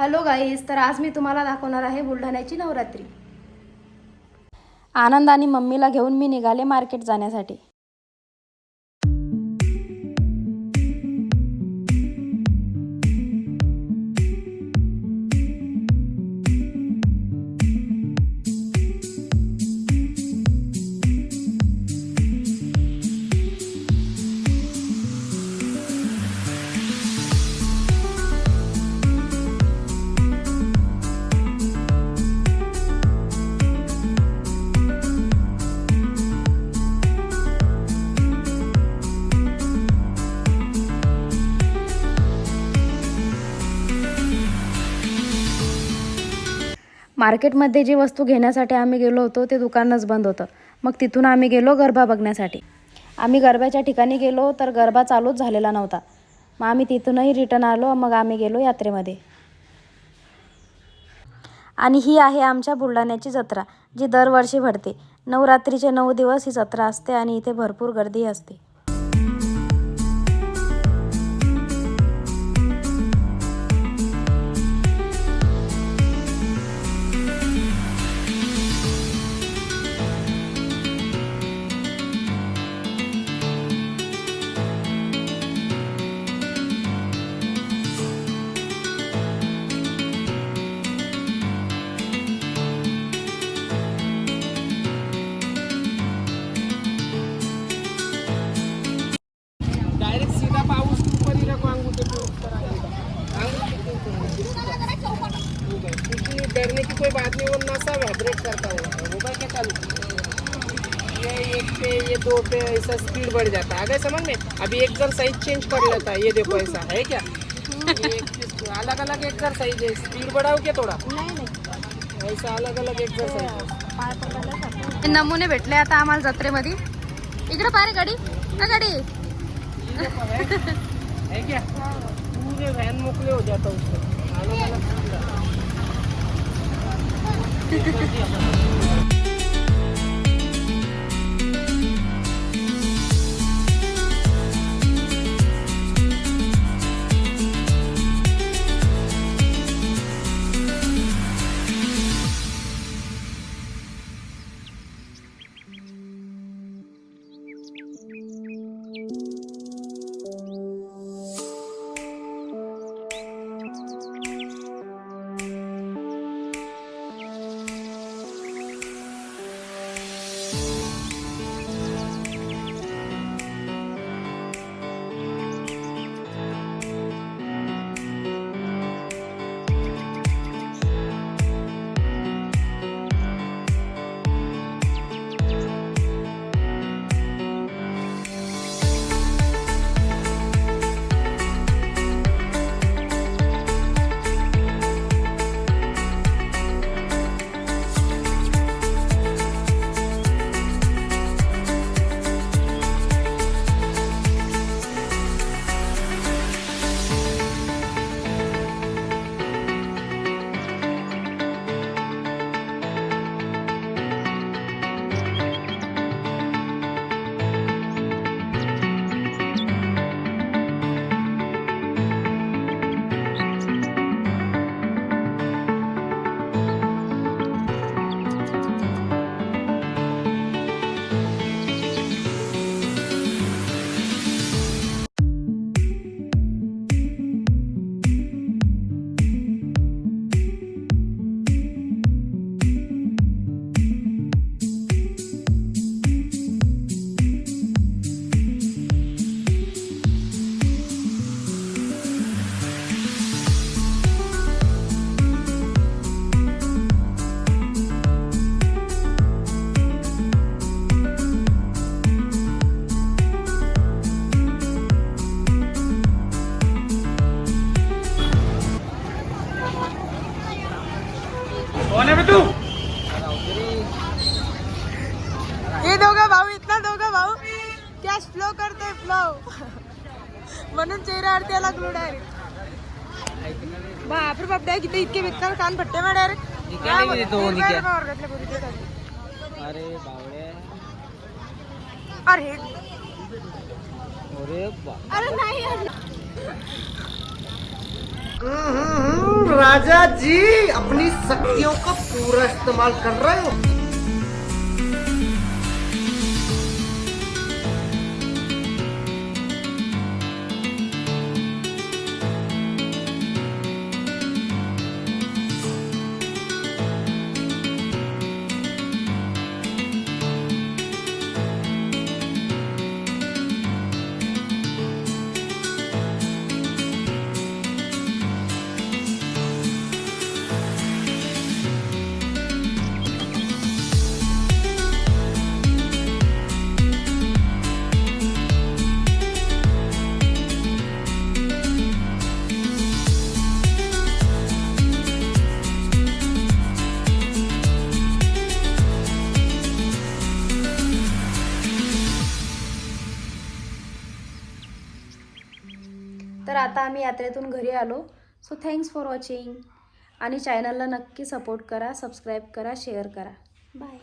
Hello guys, तर आज मी तुम्हाला दाखवणार आहे बुलढाण्याची नवरात्री। आनंद आणि मम्मीला घेऊन मी निघाले मार्केट जाण्यासाठी। मार्केटमध्ये जी वस्तू घेण्यासाठी आम्ही गेलो होतो ते दुकानच बंद होतं। मग तिथून आम्ही गेलो गरबा बघण्यासाठी। आम्ही गरब्याच्या ठिकाणी गेलो तर गरबा चालूच झालेला नव्हता। मग आम्ही तिथूनही रिटर्न आलो। मग आम्ही गेलो यात्रेमध्ये। आणि ही आहे आमच्या बुलढाण्याची जत्रा, जी दरवर्षी भरते। नवरात्रीचे 9 दिवस ही जत्रा असते आणि इथे भरपूर गर्दी असते। डरने की कोई बात नहीं, वो नशा वाइब्रेट करता है। होगा क्या चालू, ये 1 पे ये 2 पे ऐसा स्पीड बढ़ जाता है। आ गए समझ में? अभी एक्सरसाइज चेंज कर लेता है। ये देखो ऐसा है क्या, अलग अलग एक्सरसाइज है। स्पीड बढ़ाओगे थोड़ा, नहीं ऐसा अलग अलग एक्सरसाइज। नमुने भेटले आता आम्हाला जत्रेमध्ये। इकडे पारे गाडी ना गाडी है क्या, पूरे वैन मोकले हो जाता उसको अलग अलग। ये दोघं भाऊ, इतना दोघं भाऊ क्या फ्लो करते फ्लो म्हणून चेहऱ्यावरती याला ग्लू डायरेक्ट। बापरे बाप, किती इतके बेकार कान फट्टे मा डायरेक्ट। अरे बावळे, अरे अरे अरे नाही राम राजा जी अपनी शक्तियों का पूरा इस्तेमाल कर रहे हो। तर आता आम्ही यात्रेतून घरी आलो. सो थँक्स फॉर वॉचिंग आणि चॅनलला नक्की सपोर्ट करा, सबस्क्राईब करा, शेअर करा. बाय.